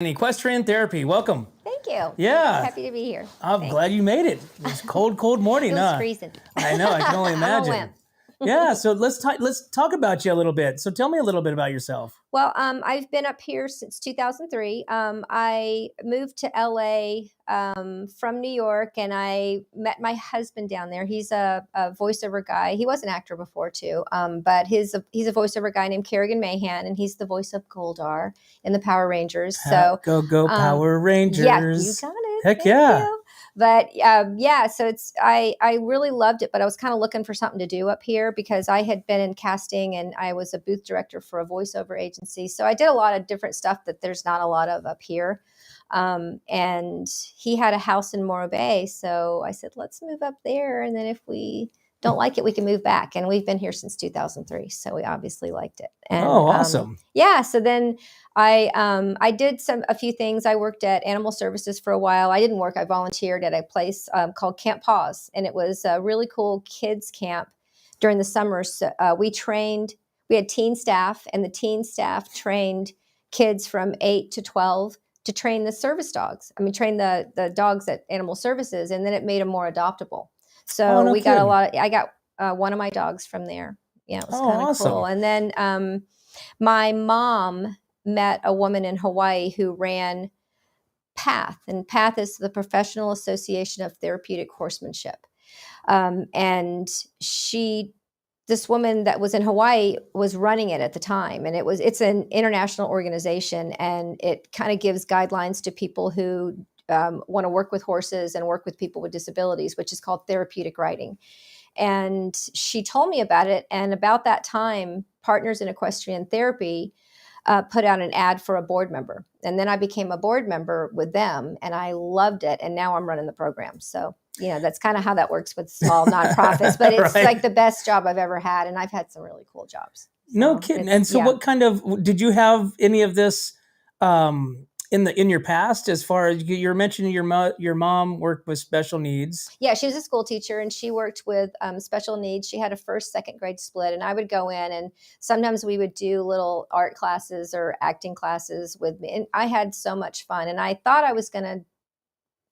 Equestrian therapy. Welcome. Thank you. Yeah. Happy to be here. I'm glad you made it. It was cold morning. It was freezing. I know. I can only imagine. I'm a wimp. Yeah. So let's talk about you a little bit. So tell me a little bit about yourself. Well, I've been up here since 2003. I moved to LA from New York, and I met my husband down there. He's a voiceover guy. He was an actor before too, but he's a voiceover guy named Kerrigan Mahan, and he's the voice of Goldar in the Power Rangers. So go Power Rangers! Yeah, you got it. Heck yeah! You. But so I really loved it, but I was kind of looking for something to do up here because I had been in casting and I was a booth director for a voiceover agency. So I did a lot of different stuff that there's not a lot of up here. And he had a house in Morro Bay. So I said, let's move up there. And then if we don't like it, we can move back. And we've been here since 2003. So we obviously liked it. And, awesome. So then I did a few things. I worked at Animal Services for a while. I didn't work. I volunteered at a place called Camp Paws. And it was a really cool kids camp during the summers. So, we had teen staff, and the teen staff trained kids from 8 to 12 to train the service dogs. Train the dogs at Animal Services, and then it made them more adoptable. So we got I got one of my dogs from there. Yeah, it was kind of awesome. cool. And then my mom met a woman in Hawaii who ran PATH, and PATH is the Professional Association of Therapeutic Horsemanship. And this woman that was in Hawaii was running it at the time. And it's an international organization, and it kind of gives guidelines to people who want to work with horses and work with people with disabilities, which is called therapeutic riding. And she told me about it. And about that time, Partners in Equestrian Therapy put out an ad for a board member. And then I became a board member with them, and I loved it. And now I'm running the program. So, that's kind of how that works with small nonprofits, but it's like the best job I've ever had. And I've had some really cool jobs. So no kidding. And so what kind of, did you have any of this in your past, as far as you're mentioning your mom worked with special needs? Yeah, she was a school teacher, and she worked with special needs. She had a first, second grade split, and I would go in, and sometimes we would do little art classes or acting classes with me. And I had so much fun, and I thought I was going to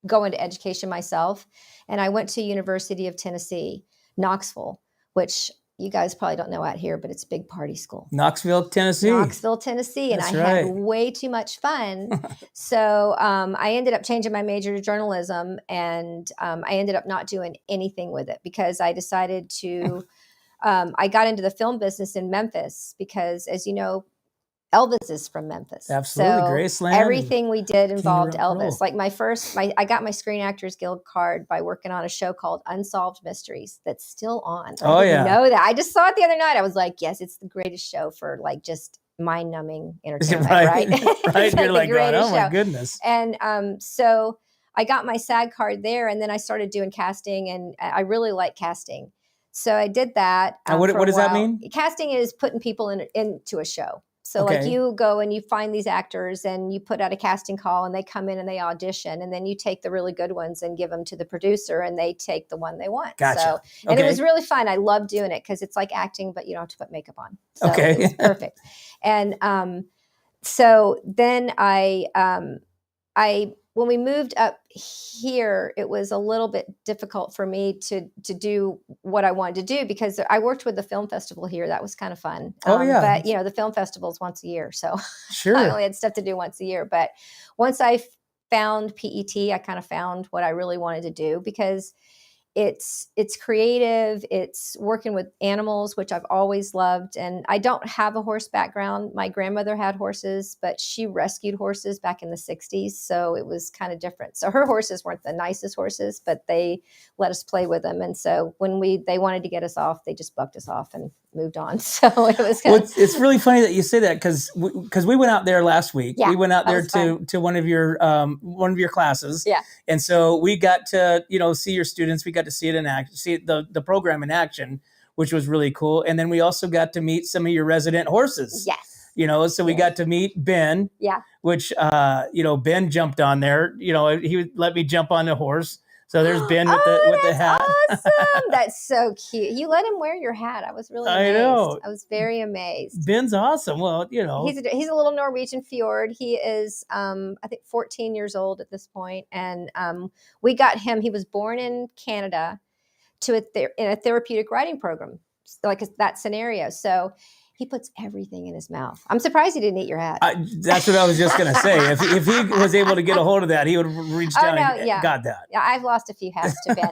go into education myself. And I went to University of Tennessee, Knoxville, which you guys probably don't know out here, but it's a big party school. Knoxville, Tennessee. And I had way too much fun. So I ended up changing my major to journalism, and I ended up not doing anything with it because I decided to, I got into the film business in Memphis because, as you know, Elvis is from Memphis. Absolutely, so Graceland. Everything we did involved Elvis. Like I got my Screen Actors Guild card by working on a show called Unsolved Mysteries that's still on. I didn't know that. I just saw it the other night. I was like, yes, it's the greatest show for like just mind-numbing entertainment, right? Right. You're like, oh my goodness. And so I got my SAG card there, and then I started doing casting, and I really like casting. So I did that. What does that mean? Casting is putting people into a show. So like you go and you find these actors and you put out a casting call, and they come in and they audition, and then you take the really good ones and give them to the producer, and they take the one they want. Gotcha. And it was really fun. I love doing it because it's like acting, but you don't have to put makeup on. So it's perfect. And so then when we moved up here, it was a little bit difficult for me to do what I wanted to do because I worked with the film festival here. That was kind of fun. But the film festival is once a year. So sure. I only had stuff to do once a year. But once I found PET, I kind of found what I really wanted to do because it's creative. It's working with animals, which I've always loved. And I don't have a horse background. My grandmother had horses, but she rescued horses back in the 60s. So it was kind of different. So her horses weren't the nicest horses, but they let us play with them. And so when they wanted to get us off, they just bucked us off and moved on. So it was kind of... It's really funny that you say that because we went out there last week. Yeah, we went out there to one of your classes. Yeah. And so we got to, see your students. We got to see it in action, see the program in action, which was really cool. And then we also got to meet some of your resident horses. Yes. So we got to meet Ben. Yeah. Which Ben jumped on there. He would let me jump on the horse. So there's Ben with the that's hat. awesome. That's so cute. You let him wear your hat. I was really amazed. I know. I was very amazed. Ben's awesome. Well, He's a little Norwegian fjord. He is, I think, 14 years old at this point, and we got him. He was born in Canada in a therapeutic riding program, like that scenario. So he puts everything in his mouth. I'm surprised he didn't eat your hat. That's what I was just going to say. If he was able to get a hold of that, he would have reached down and got that. Yeah, I've lost a few hats to Ben.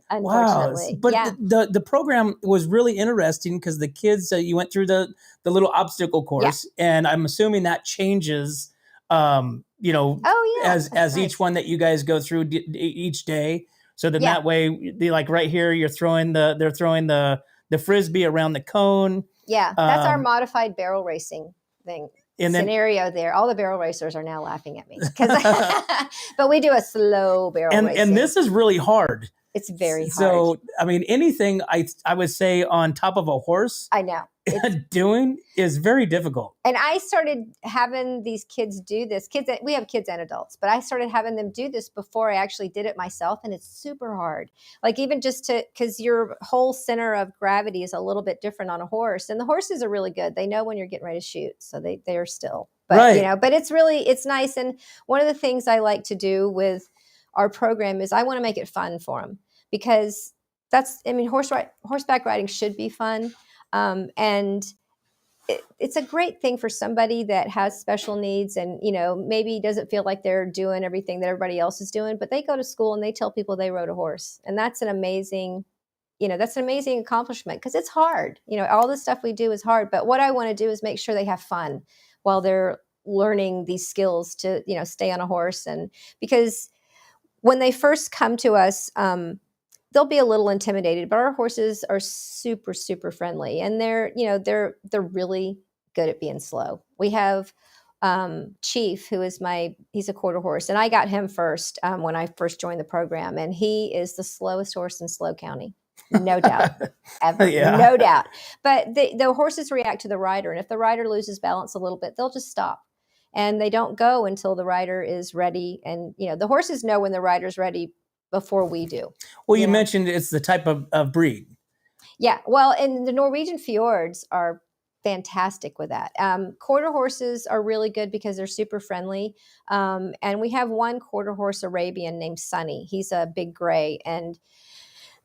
Unfortunately. Wow. But the program was really interesting because the kids, you went through the little obstacle course, and I'm assuming that changes, as nice. each one that you guys go through each day. So then that way, like right here, they're throwing the Frisbee around the cone. Yeah, that's our modified barrel racing thing. Scenario there. All the barrel racers are now laughing at me but we do a slow barrel racing. And this is really hard. It's very hard. So, I mean, anything I would say on top of a horse, I know, doing is very difficult. And I started having these kids do this. We have kids and adults, but I started having them do this before I actually did it myself, and it's super hard. Like even just because your whole center of gravity is a little bit different on a horse, and the horses are really good. They know when you're getting ready to shoot, so they're still. But right. But it's nice. And one of the things I like to do with our program is I want to make it fun for them. Because horseback riding should be fun. And it's a great thing for somebody that has special needs and, maybe doesn't feel like they're doing everything that everybody else is doing, but they go to school and they tell people they rode a horse. And that's an amazing accomplishment because it's hard. All the stuff we do is hard, but what I want to do is make sure they have fun while they're learning these skills to, stay on a horse. And because when they first come to us, they'll be a little intimidated, but our horses are super, super friendly, and they're really good at being slow. We have Chief, who is he's a quarter horse, and I got him first when I first joined the program, and he is the slowest horse in Slow County, no doubt, ever, no doubt. But the horses react to the rider, and if the rider loses balance a little bit, they'll just stop. And they don't go until the rider is ready. And, the horses know when the rider's ready before we do. Well, you mentioned it's the type of breed. Yeah. Well, and the Norwegian fjords are fantastic with that. Quarter horses are really good because they're super friendly. And we have one quarter horse Arabian named Sunny. He's a big gray. And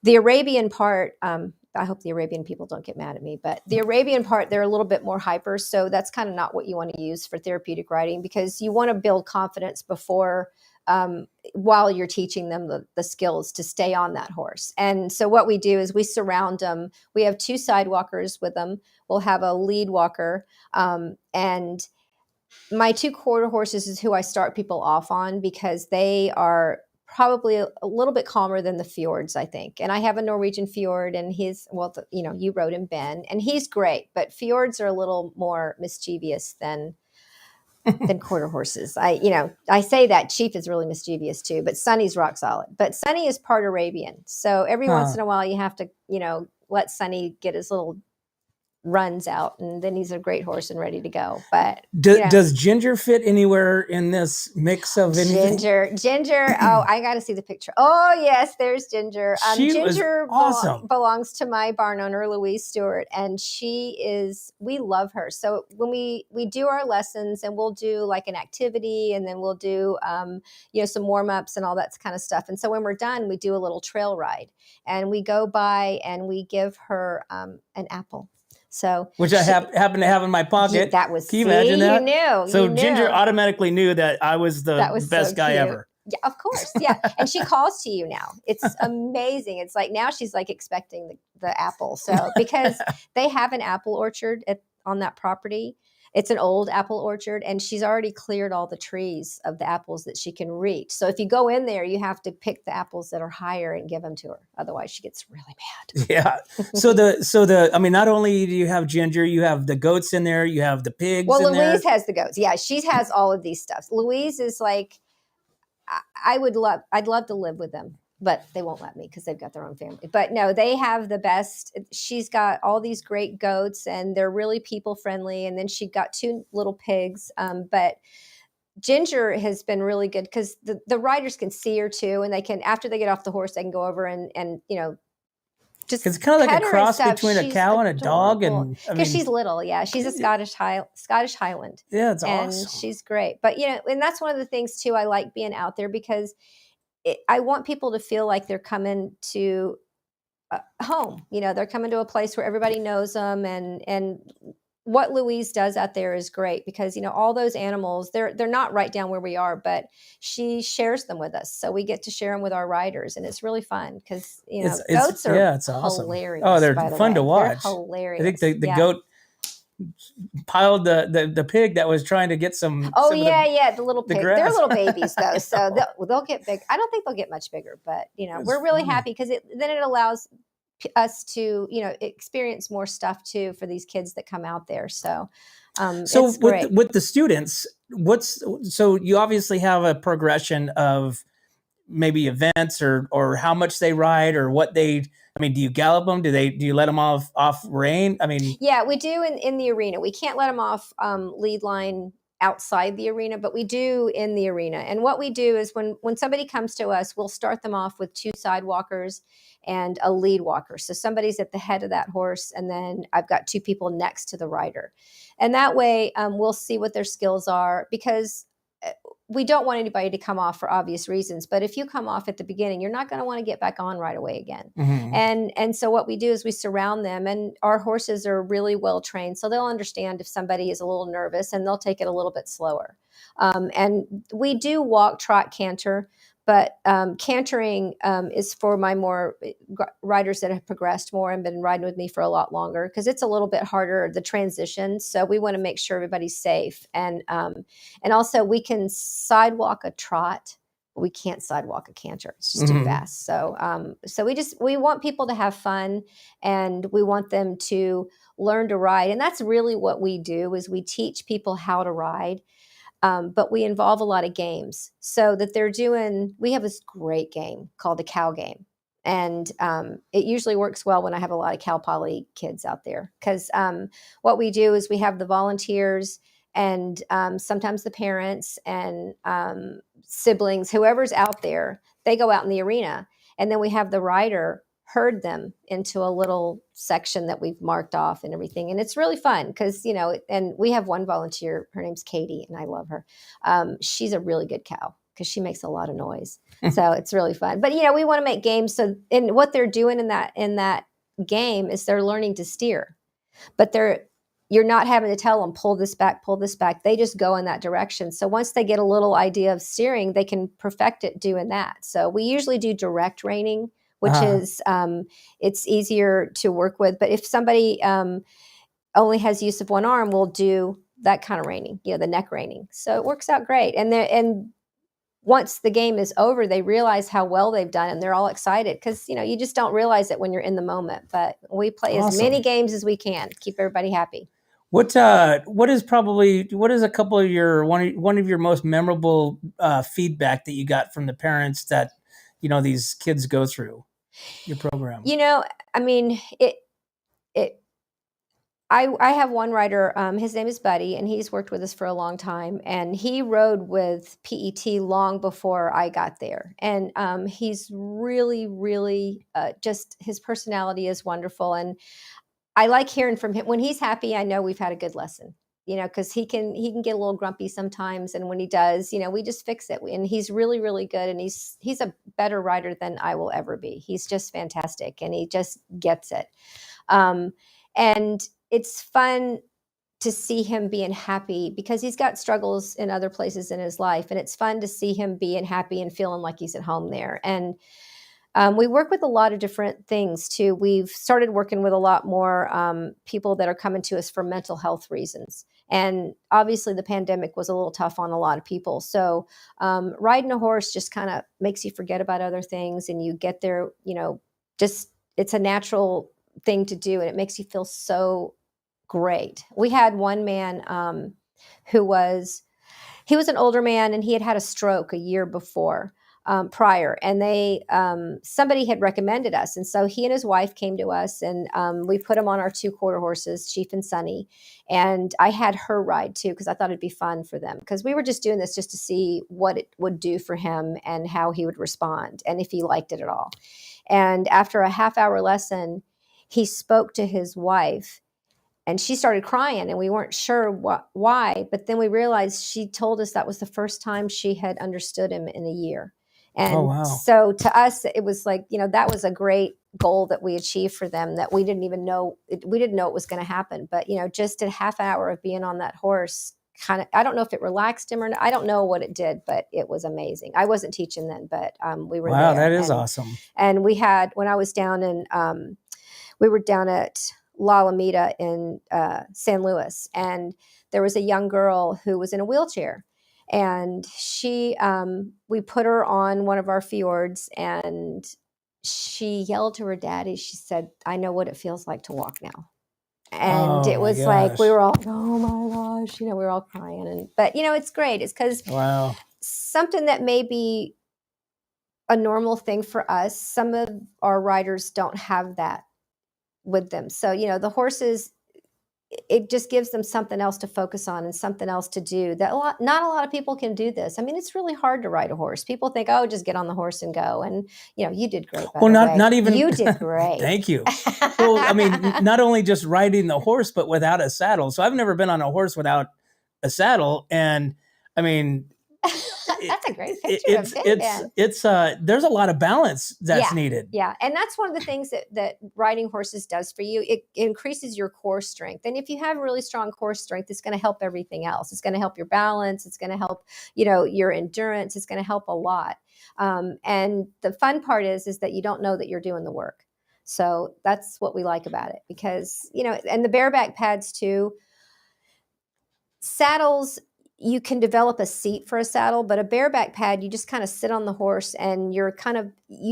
the Arabian part, I hope the Arabian people don't get mad at me, but the Arabian part, they're a little bit more hyper. So that's kind of not what you want to use for therapeutic riding because you want to build confidence before while you're teaching them the skills to stay on that horse. And so what we do is we surround them. We have 2 sidewalkers with them. We'll have a lead walker. And my 2 quarter horses is who I start people off on because they are probably a little bit calmer than the fjords, I think. And I have a Norwegian fjord and you rode him, Ben, and he's great, but fjords are a little more mischievous than quarter horses. I say that Chief is really mischievous too, but Sunny's rock solid. But Sunny is part Arabian. So every once in a while you have to, let Sunny get his little runs out, and then he's a great horse and ready to go. But does Ginger fit anywhere in this mix of anything? Ginger. Oh, I got to see the picture. Oh yes, there's Ginger. Ginger awesome. Belongs to my barn owner Louise Stewart, and we love her. So when we do our lessons, and we'll do like an activity, and then we'll do some warm-ups and all that kind of stuff. And so when we're done, we do a little trail ride, and we go by and we give her an apple. So, which I happen to have in my pocket. That was. Can you imagine that? You knew. So Ginger automatically knew that I was the best guy ever. Yeah, of course. Yeah, and she calls to you now. It's amazing. It's like now she's like expecting the apple. So because they have an apple orchard on that property. It's an old apple orchard, and she's already cleared all the trees of the apples that she can reach. So if you go in there, you have to pick the apples that are higher and give them to her. Otherwise, she gets really mad. Yeah. So not only do you have Ginger, you have the goats in there, you have the pigs. Well, in Louise there. has the goats. Yeah, she has all of these stuff. Louise is like, I'd love to live with them. But they won't let me because they've got their own family. But no, they have the best. She's got all these great goats, and they're really people friendly. And then she got 2 little pigs. But Ginger has been really good because the riders can see her too, and they can, after they get off the horse, they can go over and just It's kind of like pet a her and cross stuff. between a She's cow and a dog, adorable and I because mean, she's little. Yeah, she's a Scottish Highland. yeah, it's And awesome. she's great. But and that's one of the things too. I like being out there because I want people to feel like they're coming to home. They're coming to a place where everybody knows them, and what Louise does out there is great because all those animals, they're not right down where we are, but she shares them with us, so we get to share them with our riders, and it's really fun because goats are it's awesome. hilarious. Oh, they're by the fun way. to watch. They're hilarious. I think the goat piled the pig that was trying to get some. Oh, some yeah, the little pig. They're grass. little babies though, so they'll get big. I don't think they'll get much bigger, but we're really happy because then it allows us to experience more stuff too for these kids that come out there. So it's great. With the students, so you obviously have a progression of maybe events or how much they ride or what they. I mean, do you gallop them? Do you let them off rein? I mean, yeah, we do in the arena. We can't let them off lead line outside the arena, but we do in the arena. And what we do is when somebody comes to us, we'll start them off with 2 sidewalkers and a lead walker. So somebody's at the head of that horse, and then I've got 2 people next to the rider. And that way we'll see what their skills are, because we don't want anybody to come off for obvious reasons. But if you come off at the beginning, you're not going to want to get back on right away again. Mm-hmm. And so what we do is we surround them, and our horses are really well trained. So they'll understand if somebody is a little nervous, and they'll take it a little bit slower. And we do walk, trot, canter. But cantering is for my more riders that have progressed more and been riding with me for a lot longer, because it's a little bit harder, the transition. So we want to make sure everybody's safe. And also we can sidewalk a trot, but we can't sidewalk a canter. It's just too fast. So we want people to have fun, and we want them to learn to ride. And that's really what we do, is we teach people how to ride. But we involve a lot of games, so that we have this great game called the cow game. And it usually works well when I have a lot of Cal Poly kids out there, because what we do is we have the volunteers and sometimes the parents and siblings, whoever's out there, they go out in the arena. And then we have the rider herd them into a little section that we've marked off and everything. And it's really fun because, and we have one volunteer, her name's Katie, and I love her. She's a really good cow because she makes a lot of noise. So it's really fun. But, we want to make games. So, and what they're doing in that game is they're learning to steer, but you're not having to tell them, pull this back. They just go in that direction. So once they get a little idea of steering, they can perfect it doing that. So we usually do direct reining, which is it's easier to work with. But if somebody only has use of one arm, we'll do that kind of reining, the neck reining. So it works out great. And once the game is over, they realize how well they've done, and they're all excited because, you just don't realize it when you're in the moment. But we play as many games as we can to keep everybody happy. What is a couple of your one of your most memorable feedback that you got from the parents that these kids go through your program? I mean, I have one rider, his name is Buddy, and he's worked with us for a long time, and he rode with PET long before I got there. And he's really, really just, his personality is wonderful. And I like hearing from him. When he's happy, I know we've had a good lesson, because he can get a little grumpy sometimes. And when he does, we just fix it. And he's really, really good. And he's a better rider than I will ever be. He's just fantastic. And he just gets it. And it's fun to see him being happy, because he's got struggles in other places in his life. And it's fun to see him being happy and feeling like he's at home there. And we work with a lot of different things too. We've started working with a lot more people that are coming to us for mental health reasons. And obviously the pandemic was a little tough on a lot of people. So riding a horse just kind of makes you forget about other things, and you get there, just, it's a natural thing to do, and it makes you feel so great. We had one man he was an older man, and he had had a stroke a year before. prior, and they somebody had recommended us, and so he and his wife came to us, and we put him on our 2 quarter horses, Chief and Sunny, and I had her ride too because I thought it'd be fun for them, because we were just doing this just to see what it would do for him and how he would respond and if he liked it at all. And after a half-hour lesson, he spoke to his wife, and she started crying, and we weren't sure why, but then we realized she told us that was the first time she had understood him in a year. And so to us, it was like, that was a great goal that we achieved for them, that we didn't even know, we didn't know it was going to happen. But, just a half hour of being on that horse, kind of, I don't know if it relaxed him or not. I don't know what it did, but it was amazing. I wasn't teaching then, but we were there. Wow, that is awesome. And we had, when I was down in, we were down at La Alameda in San Luis, and there was a young girl who was in a wheelchair, and she we put her on one of our fjords, and she yelled to her daddy. She said, "I know what it feels like to walk now." And it was like, we were all, oh my gosh, we were all crying. But it's great. It's because something that may be a normal thing for us, some of our riders don't have that with them. So, the horses, it just gives them something else to focus on and something else to do. Not a lot of people can do this. I mean, it's really hard to ride a horse. People think, oh, just get on the horse and go. And, you did great. Not even. You did great. Thank you. Well, I mean, not only just riding the horse, but without a saddle. So I've never been on a horse without a saddle. And I mean, that's a great picture of it. It's there's a lot of balance that's needed. Yeah. And that's one of the things that riding horses does for you. It increases your core strength. And if you have really strong core strength, it's going to help everything else. It's going to help your balance. It's going to help, your endurance. It's going to help a lot. And the fun part is that you don't know that you're doing the work. So that's what we like about it, because, and the bareback pads too. Saddles, you can develop a seat for a saddle, but a bareback pad, you just kind of sit on the horse and you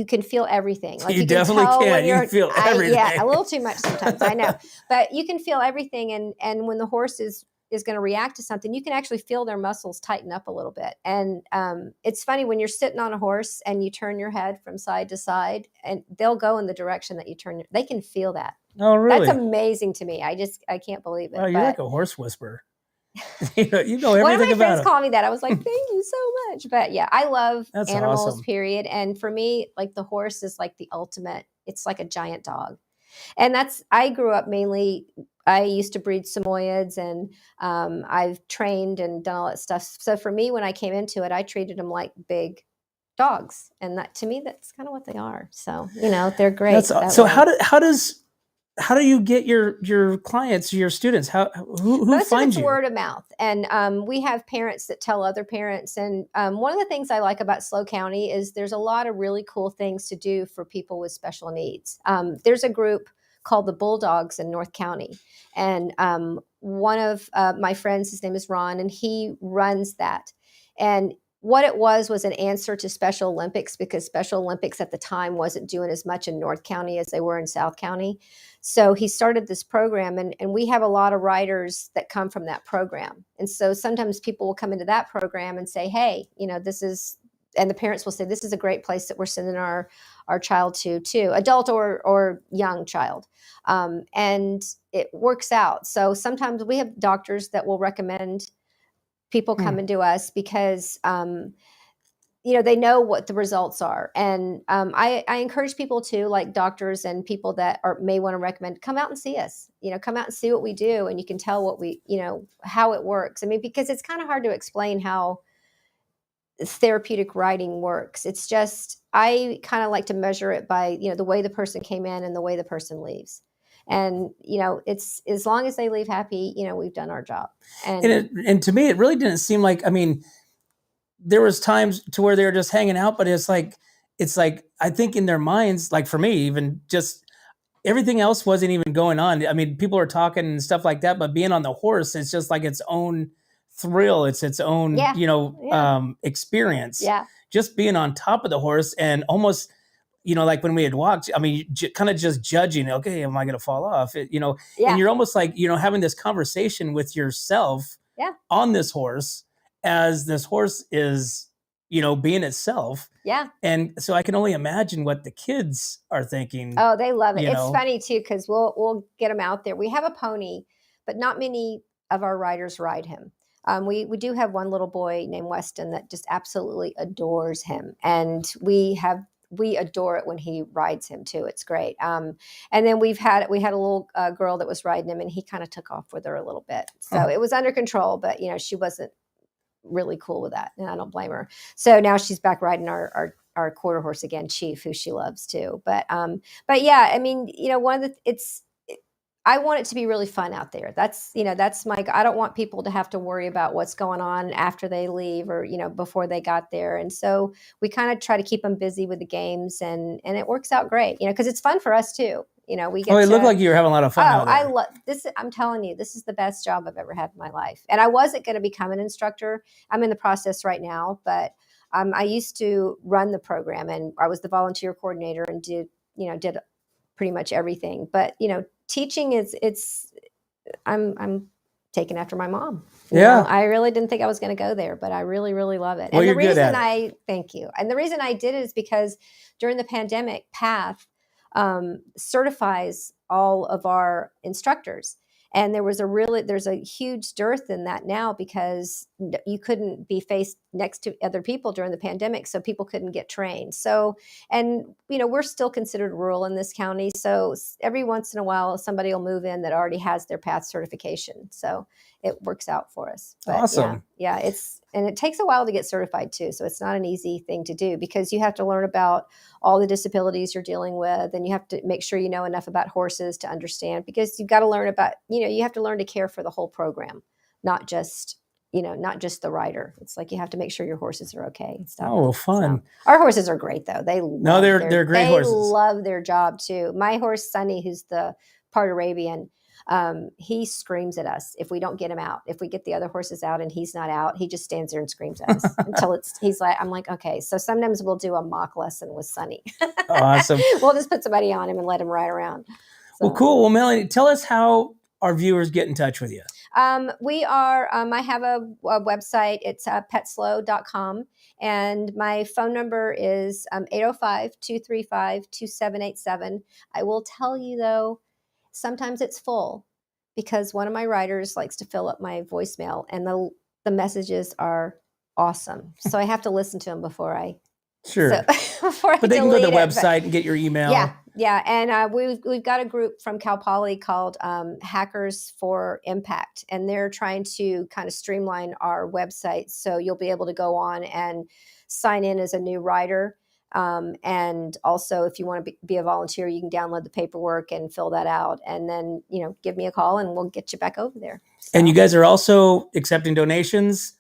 can feel everything. Like you definitely can. You feel everything. Yeah, a little too much sometimes, I know. But you can feel everything. And when the horse is going to react to something, you can actually feel their muscles tighten up a little bit. And it's funny when you're sitting on a horse and you turn your head from side to side, and they'll go in the direction that you turn. They can feel that. Oh, really? That's amazing to me. I can't believe it. Oh, you're like a horse whisperer. You know everything about it. One of my friends called me that. I was like, thank you so much. But yeah, I love animals, awesome. Period. And for me, like the horse is like the ultimate. It's like a giant dog. And I grew up mainly, I used to breed Samoyeds, and I've trained and done all that stuff. So for me, when I came into it, I treated them like big dogs. And that, to me, that's kind of what they are. So, they're great. So how do you get your clients, your students? Who Most finds of it's you? word of mouth. And we have parents that tell other parents. And one of the things I like about SLO County is there's a lot of really cool things to do for people with special needs. There's a group called the Bulldogs in North County. And one of my friends, his name is Ron, and he runs that. And what it was an answer to Special Olympics, because Special Olympics at the time wasn't doing as much in North County as they were in South County. So he started this program, and we have a lot of riders that come from that program. And so sometimes people will come into that program and say, hey, this is, and the parents will say, this is a great place that we're sending our child to, adult or young child. And it works out. So sometimes we have doctors that will recommend people coming to us because, they know what the results are. And I encourage people to, like doctors and people that may want to recommend, come out and see us, come out and see what we do. And you can tell what we, how it works. I mean, because it's kind of hard to explain how therapeutic riding works. It's just, I kind of like to measure it by, the way the person came in and the way the person leaves. And, it's as long as they leave happy, we've done our job. And to me, it really didn't seem like, there was times to where they were just hanging out, but it's like, I think in their minds, like for me, even just everything else wasn't even going on. People are talking and stuff like that, but being on the horse, it's just like its own thrill. It's its own, experience. Yeah. Just being on top of the horse and almost, like when we had walked, kind of just judging, okay, am I going to fall off? And you're almost like, having this conversation with yourself on this horse, as this horse is being itself. Yeah. And so I can only imagine what the kids are thinking. Oh, they love it. You It's know. funny too, because we'll get them out there. We have a pony, but not many of our riders ride him. We do have one little boy named Weston that just absolutely adores him, and we adore it when he rides him too. It's great. And then we had a little girl that was riding him, and he kind of took off with her a little bit. So it was under control, but she wasn't really cool with that, and I don't blame her. So now she's back riding our quarter horse again, Chief, who she loves too. But yeah, I mean, I want it to be really fun out there. That's I don't want people to have to worry about what's going on after they leave or, before they got there. And so we kind of try to keep them busy with the games, and it works out great, because it's fun for us too. We get it looked like you were having a lot of fun. Oh, I love this. I'm telling you, this is the best job I've ever had in my life. And I wasn't going to become an instructor. I'm in the process right now, but I used to run the program, and I was the volunteer coordinator and did pretty much everything. But, teaching I'm taken after my mom. Yeah. I really didn't think I was going to go there, but I really, really love it. Well, and you're good at it. Thank you. And the reason I did it is because during the pandemic, PATH certifies all of our instructors. And there's a huge dearth in that now, because you couldn't be faced next to other people during the pandemic. So people couldn't get trained. So, and, we're still considered rural in this county. So every once in a while, somebody will move in that already has their PATH certification. So it works out for us. But awesome. Yeah, and it takes a while to get certified too. So it's not an easy thing to do, because you have to learn about all the disabilities you're dealing with, and you have to make sure you know enough about horses to understand, because you've got to learn about, you have to learn to care for the whole program, not just the rider. It's like you have to make sure your horses are okay and stuff. Oh, So, fun. our horses are great though. They're great horses. They love their job too. My horse Sunny, who's the part Arabian, he screams at us if we don't get him out. If we get the other horses out and he's not out, he just stands there and screams at us until I'm like, okay. So sometimes we'll do a mock lesson with Sunny. Awesome. We'll just put somebody on him and let him ride around. So. Well, cool. Well, Melanie, tell us how our viewers get in touch with you. We are, I have a website. It's petslow.com. And my phone number is 805-235-2787. I will tell you though, sometimes it's full, because one of my riders likes to fill up my voicemail, and the messages are awesome. So I have to listen to them before I. Sure. Before but they can go to the website and get your email. Yeah. And we've got a group from Cal Poly called Hackers for Impact, and they're trying to kind of streamline our website. So you'll be able to go on and sign in as a new rider. And also, if you want to be a volunteer, you can download the paperwork and fill that out, and then, give me a call and we'll get you back over there. So. And you guys are also accepting donations?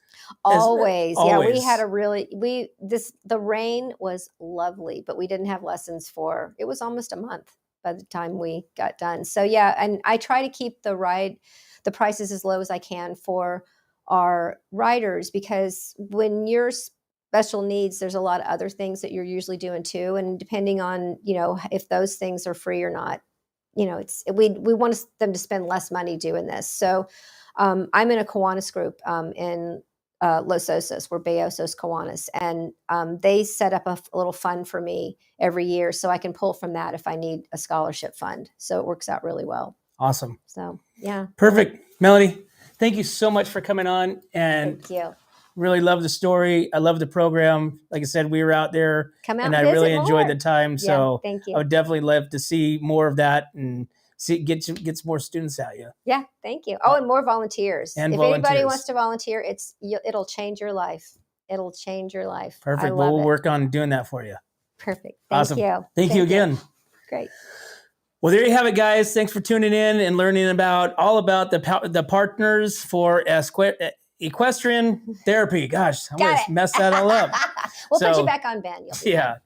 Always. Yeah, we had the rain was lovely, but we didn't have lessons it was almost a month by the time we got done. So yeah, and I try to keep the prices as low as I can for our riders, because when you're special needs, there's a lot of other things that you're usually doing too. And depending on, if those things are free or not, we want them to spend less money doing this. So I'm in a Kiwanis group in Los Osos. We're Bay Osos Kiwanis, and they set up a little fund for me every year, so I can pull from that if I need a scholarship fund. So it works out really well. Awesome. So yeah. Perfect. Melanie, thank you so much for coming on, and thank you. Really love the story. I love the program. Like I said, we were out there, and I really enjoyed the time. So thank you. I would definitely love to see more of that and get some more students out. Yeah, thank you. Oh, and more volunteers. And if anybody wants to volunteer, it'll change your life. It'll change your life. Perfect. Well, we'll work on doing that for you. Perfect. Awesome. Thank you. Thank you again. Great. Well, there you have it, guys. Thanks for tuning in and learning all about the partners for Equestrian Therapy. Gosh, I'm going to mess that all up. We'll put you back on, Ben. Yeah.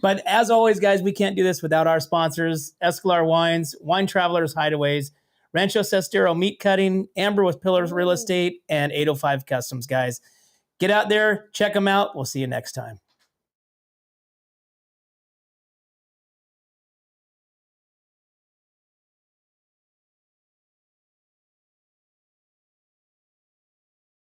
But as always, guys, we can't do this without our sponsors: Escalar Wines, Wine Travelers Hideaways, Rancho Sestero Meat Cutting, Amber with Pillars Real Estate, and 805 Customs, guys. Get out there, check them out. We'll see you next time.